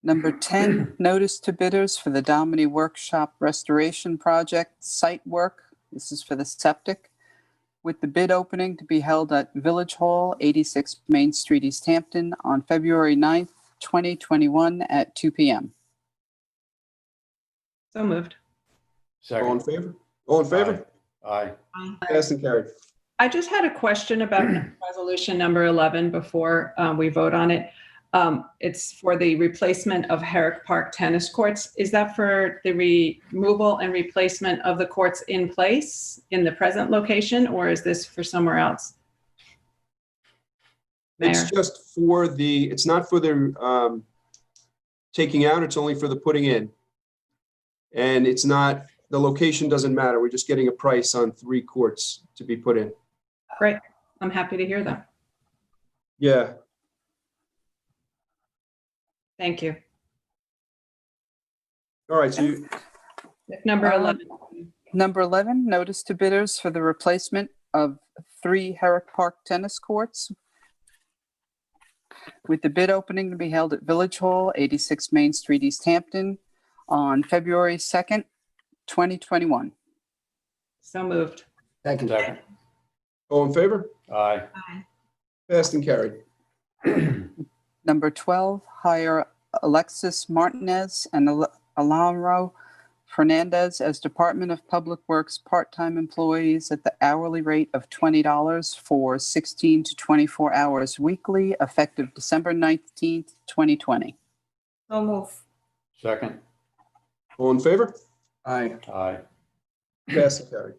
Number 10, notice to bidders for the Domini Workshop Restoration Project, Site Work. This is for the septic, with the bid opening to be held at Village Hall, 86 Main Street, East Hampton, on February 9th, 2021 at 2 p.m. So moved. All in Second. favor? All in favor? Aye. Passed and carried. I just had a question about resolution number 11 before we vote on it. It's for the replacement of Herrick Park tennis courts. Is that for the removal and replacement of the courts in place in the present location, or is this for somewhere else? Mayor? It's just for the, it's not for the taking out, it's only for the putting in. And it's not, the location doesn't matter. We're just getting a price on 3 courts to be put in. Great. I'm happy to hear that. Yeah. Thank you. All right, so you, Number 11. Number 11, notice to bidders for the replacement of 3 Herrick Park tennis courts, with the bid opening to be held at Village Hall, 86 Main Street, East Hampton, on February 2nd, 2021. So moved. Second. Second. all in favor? Aye. Passed and carried. Number 12, hire Alexis Martinez and Alejandro Fernandez as Department of Public Works part-time employees at the hourly rate of $20 for 16 to 24 hours weekly, effective December 19th, 2020. So move. Second. All in favor? Aye. Aye. Passed and carried.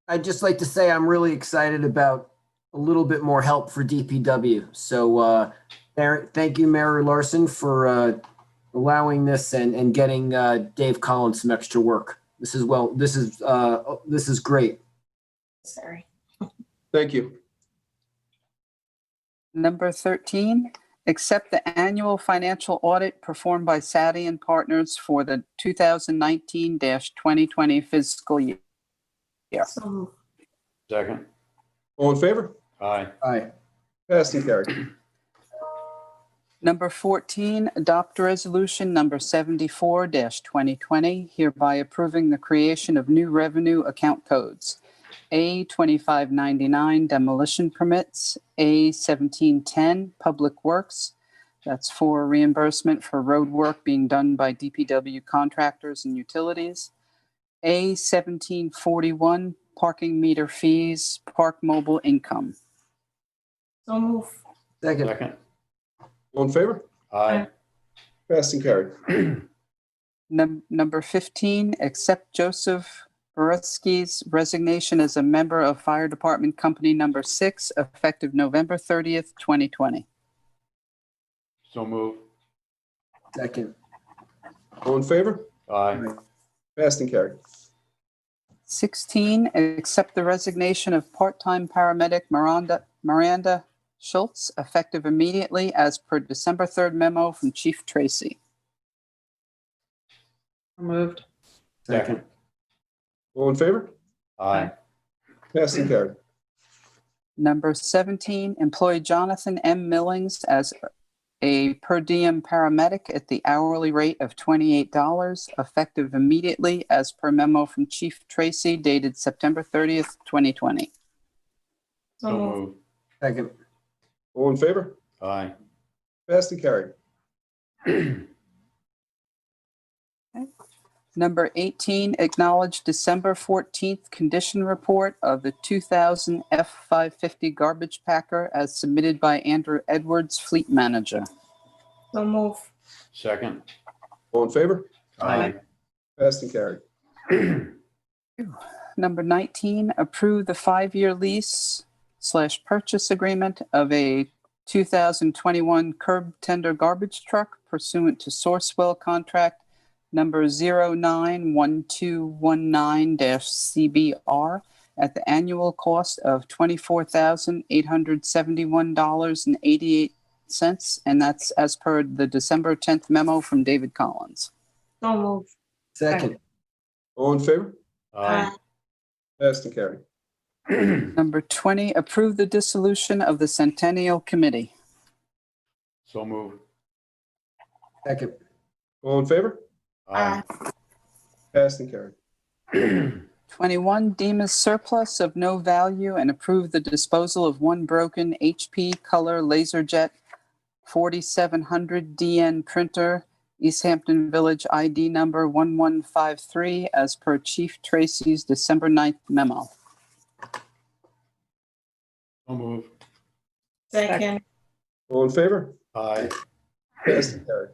I'd just like to say I'm really excited about a little bit more help for DPW. So thank you, Mary Larson, for allowing this and getting Dave Collins some extra work. This is great. Sorry. Thank you. Number 13, accept the annual financial audit performed by Sadie and Partners for the 2019-2020 fiscal year. So move. Second. All in favor? Aye. Aye. Passed and carried. Number 14, adopt resolution number 74-2020, hereby approving the creation of new revenue account codes. A2599 demolition permits, A1710 public works, that's for reimbursement for road work being done by DPW contractors and utilities. A1741 parking meter fees, park mobile income. So move. Second. Second. All in favor? Aye. Passed and carried. Number 15, accept Joseph Borowski's resignation as a member of Fire Department Company Number 6, effective November 30th, 2020. So moved. Second. All in favor? Aye. Passed and carried. 16, accept the resignation of part-time paramedic Miranda Schultz, effective immediately as per December 3rd memo from Chief Tracy. Moved. Second. All in favor? Aye. Passed and carried. Number 17, employ Jonathan M. Millings as a per diem paramedic at the hourly rate of $28, effective immediately as per memo from Chief Tracy dated September 30th, 2020. So moved. Second. All in favor? Aye. Passed and carried. Number 18, acknowledge December 14th condition report of the 2000 F550 garbage packer as submitted by Andrew Edwards, Fleet Manager. So move. Second. All in favor? Aye. Passed and carried. Number 19, approve the 5-year lease / purchase agreement of a 2021 curb tender garbage truck pursuant to Sourcewell contract number 091219-CBR at the annual cost of $24,871.88, and that's as per the December 10th memo from David Collins. So move. Second. All in favor? Aye. Passed and carried. Number 20, approve the dissolution of the Centennial Committee. So moved. Second. All in favor? Aye. Passed and carried. 21, deem as surplus of no value and approve the disposal of one broken HP Color LaserJet 4700 DN printer, East Hampton Village ID number 1153, as per Chief Tracy's December 9th memo. So moved. Second. All in favor? Aye. Passed and carried.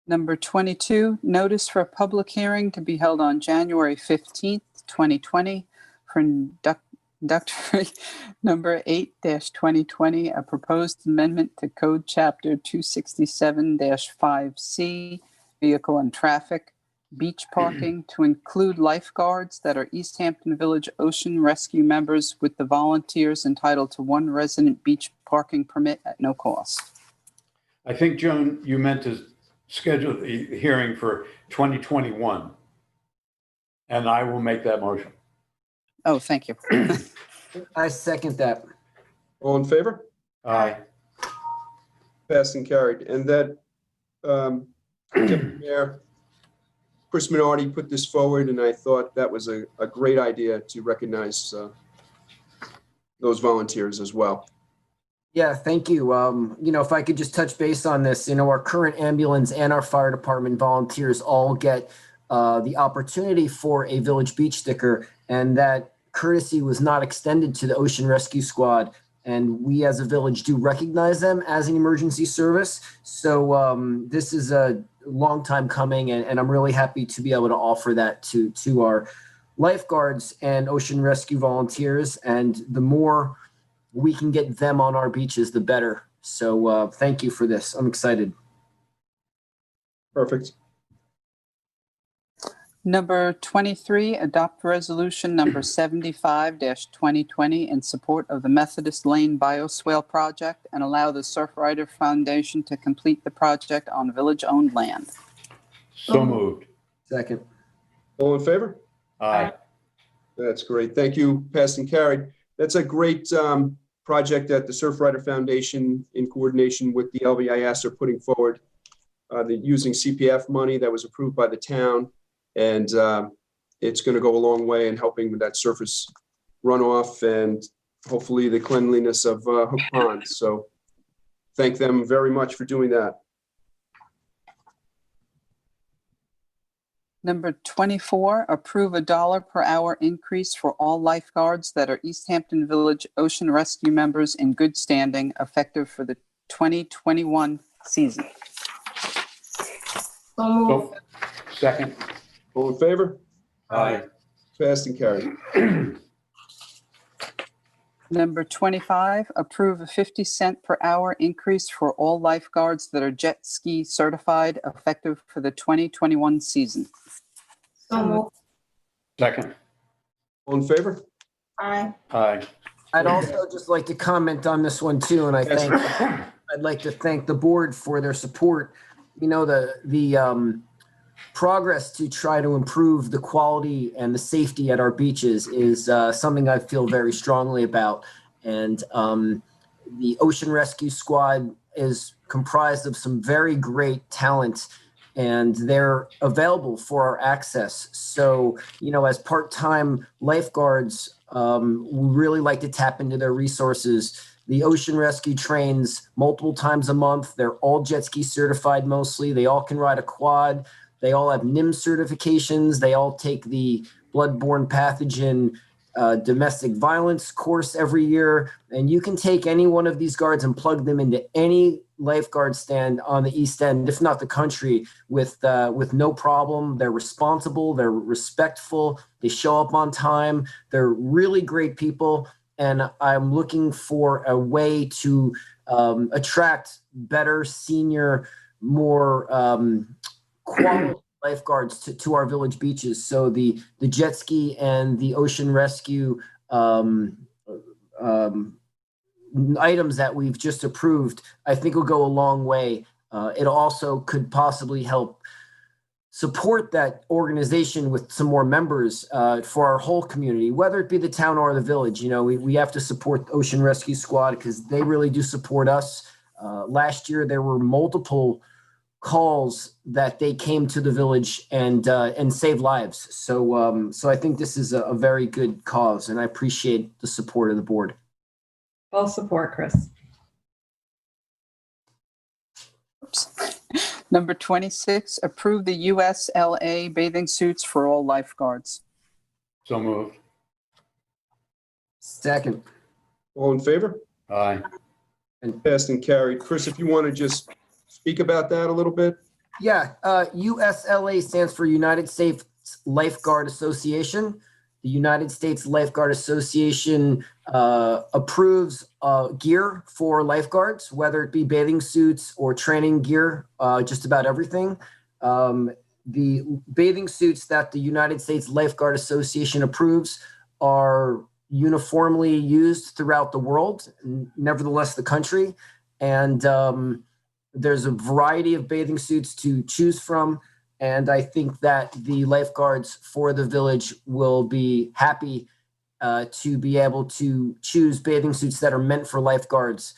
Number 22, notice for a public hearing to be held on January 15th, 2020 for introductory number 8-2020, a proposed amendment to Code Chapter 267-5C, Vehicle and Traffic, Beach Parking, to include lifeguards that are East Hampton Village Ocean Rescue members, with the volunteers entitled to one resident beach parking permit at no cost. I think, Joan, you meant to schedule the hearing for 2021. And I will make that motion. Oh, thank you. I second that. All in favor? Aye. Passed and carried. And that, Deputy Mayor Chris Minardi put this forward, and I thought that was a great idea to recognize those volunteers as well. Yeah, thank you. If I could just touch base on this, our current ambulance and our fire department volunteers all get the opportunity for a Village Beach sticker, and that courtesy was not extended to the Ocean Rescue Squad. And we as a village do recognize them as an emergency service. So this is a long time coming, and I'm really happy to be able to offer that to our lifeguards and ocean rescue volunteers. And the more we can get them on our beaches, the better. So thank you for this. I'm excited. Perfect. Number 23, adopt resolution number 75-2020 in support of the Methodist Lane Bioswale project and allow the Surfrider Foundation to complete the project on village-owned land. So moved. Second. All in favor? Aye. That's great. Thank you. Passed and carried. That's a great project that the Surfrider Foundation, in coordination with the LVIS, are putting forward. Using CPF money that was approved by the town. And it's going to go a long way in helping with that surface runoff and hopefully the cleanliness of Hook Pond. So thank them very much for doing that. Number 24, approve a $1 per hour increase for all lifeguards that are East Hampton Village Ocean Rescue members in good standing, effective for the 2021 season. So move. So, second. All in favor? Aye. Passed and carried. Number 25, approve a 50-cent per hour increase for all lifeguards that are jet ski certified, effective for the 2021 season. So move. Second. All in favor? Aye. Aye. I'd also just like to comment on this one too, and I'd like to thank the board for their support. You know, the progress to try to improve the quality and the safety at our beaches is something I feel very strongly about. And the Ocean Rescue Squad is comprised of some very great talent, and they're available for our access. So, you know, as part-time lifeguards, we really like to tap into their resources. The Ocean Rescue trains multiple times a month. They're all jet ski certified mostly. They all can ride a quad. They all have NIM certifications. They all take the bloodborne pathogen domestic violence course every year. And you can take any one of these guards and plug them into any lifeguard stand on the East End, if not the country, with no problem. They're responsible. They're respectful. They show up on time. They're really great people. And I'm looking for a way to attract better, senior, more quality lifeguards to our village beaches. So the jet ski and the ocean rescue items that we've just approved, I think will go a long way. It also could possibly help support that organization with some more members for our whole community, whether it be the town or the village. You know, we have to support the Ocean Rescue Squad because they really do support us. Last year, there were multiple calls that they came to the village and saved lives. So I think this is a very good cause, and I appreciate the support of the board. Full support, Chris. Oops. Number 26, approve the USLA bathing suits for all lifeguards. So moved. Second. All in favor? Aye. And passed and carried. Chris, if you want to just speak about that a little bit. Yeah, USLA stands for United States Lifeguard Association. The United States Lifeguard Association approves gear for lifeguards, whether it be bathing suits or training gear, just about everything. The bathing suits that the United States Lifeguard Association approves are uniformly used throughout the world, nevertheless the country. And there's a variety of bathing suits to choose from. And I think that the lifeguards for the village will be happy to be able to choose bathing suits that are meant for lifeguards,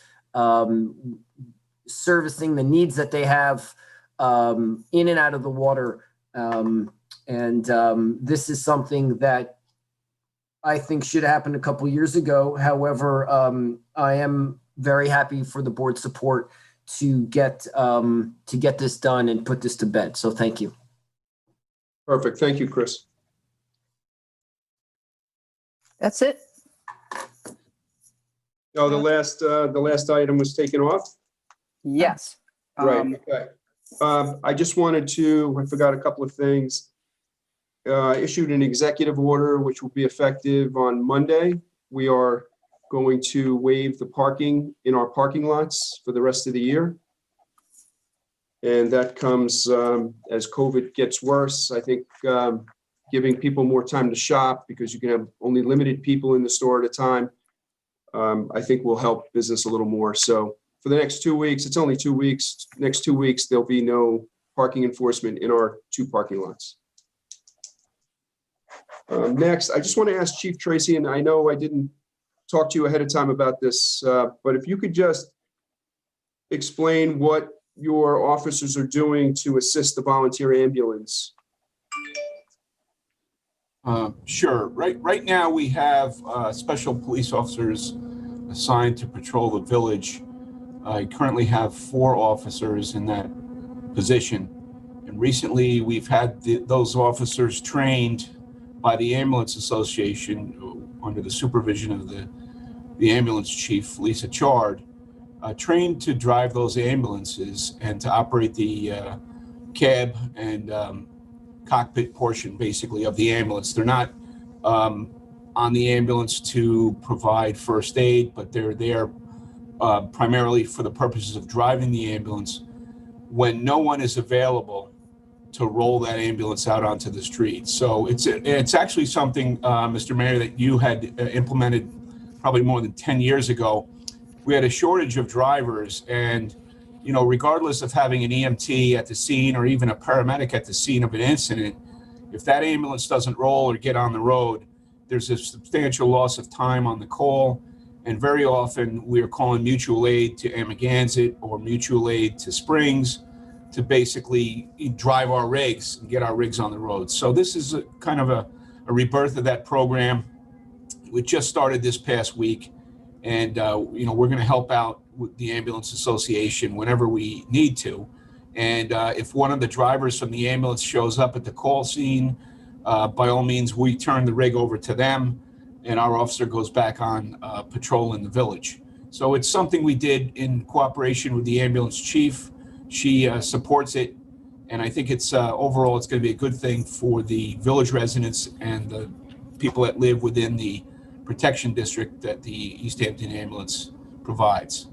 servicing the needs that they have in and out of the water. This is something that I think should happen a couple years ago. However, I am very happy for the board's support to get this done and put this to bed. So thank you. Perfect. Thank you, Chris. That's it. No, the last item was taken off. Yes. Right. Okay. I just wanted to, I forgot a couple of things. Issued an executive order, which will be effective on Monday. We are going to waive the parking in our parking lots for the rest of the year. And that comes as COVID gets worse. I think giving people more time to shop because you can have only limited people in the store at a time, I think will help business a little more. So for the next 2 weeks, it's only 2 weeks. Next 2 weeks, there'll be no parking enforcement in our 2 parking lots. Next, I just want to ask Chief Tracy, and I know I didn't talk to you ahead of time about this, but if you could just explain what your officers are doing to assist the volunteer ambulance. Sure. Right now we have special police officers assigned to patrol the village. I currently have 4 officers in that position. And recently we've had those officers trained by the Ambulance Association under the supervision of the ambulance chief, Lisa Chard, trained to drive those ambulances and to operate the cab and cockpit portion, basically, of the ambulance. They're not on the ambulance to provide first aid, but they're there primarily for the purposes of driving the ambulance when no one is available to roll that ambulance out onto the street. So it's actually something, Mr. Mayor, that you had implemented probably more than 10 years ago, we had a shortage of drivers. And, you know, regardless of having an EMT at the scene or even a paramedic at the scene of an incident, if that ambulance doesn't roll or get on the road, there's a substantial loss of time on the call. And very often we are calling mutual aid to Amagansett or mutual aid to Springs to basically drive our rigs and get our rigs on the road. So this is a kind of a rebirth of that program. We just started this past week, and you know, we're going to help out with the Ambulance Association whenever we need to. And if one of the drivers from the ambulance shows up at the call scene, by all means, we turn the rig over to them, and our officer goes back on patrol in the village. So it's something we did in cooperation with the ambulance chief. She supports it, and I think it's overall it's going to be a good thing for the village residents and the people that live within the protection district that the East Hampton ambulance provides.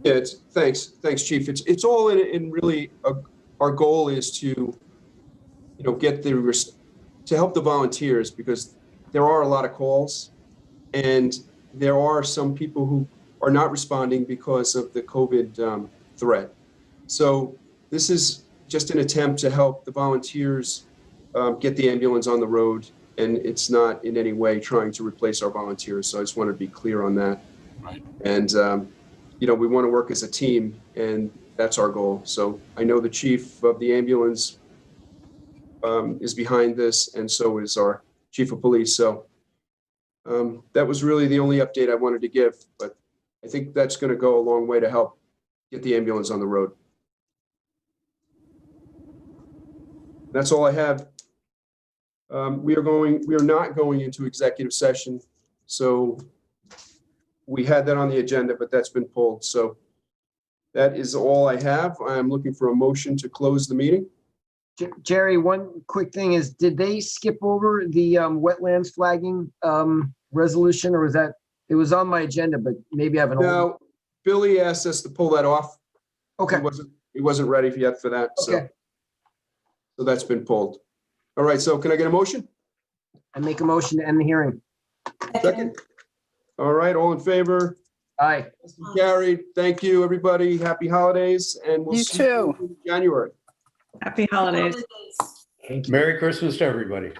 Yeah, thanks, Chief. It's all in really our goal is to, you know, get to help the volunteers, because there are a lot of calls, and there are some people who are not responding because of the COVID threat. So this is just an attempt to help the volunteers get the ambulance on the road, and it's not in any way trying to replace our volunteers. So I just want to be clear on that. Right. And you know, we want to work as a team, and that's our goal. So I know the chief of the ambulance is behind this, and so is our chief of police. So that was really the only update I wanted to give, but I think that's going to go a long way to help get the ambulance on the road. That's all I have. We are not going into executive session. So we had that on the agenda, but that's been pulled. So that is all I have. I'm looking for a motion to close the meeting. Jerry, one quick thing is, did they skip over the wetlands flagging resolution, or was that, it was on my agenda, but maybe I haven't. No, Billy asked us to pull that off. Okay. He wasn't ready yet for that. Okay. So that's been pulled. All right, so can I get a motion? I make a motion to end the hearing. Second. All right, all in favor? Aye. Carried. Thank you, everybody. Happy holidays, and we'll You see too. you in January. Happy holidays. Thank you. Merry Christmas to everybody.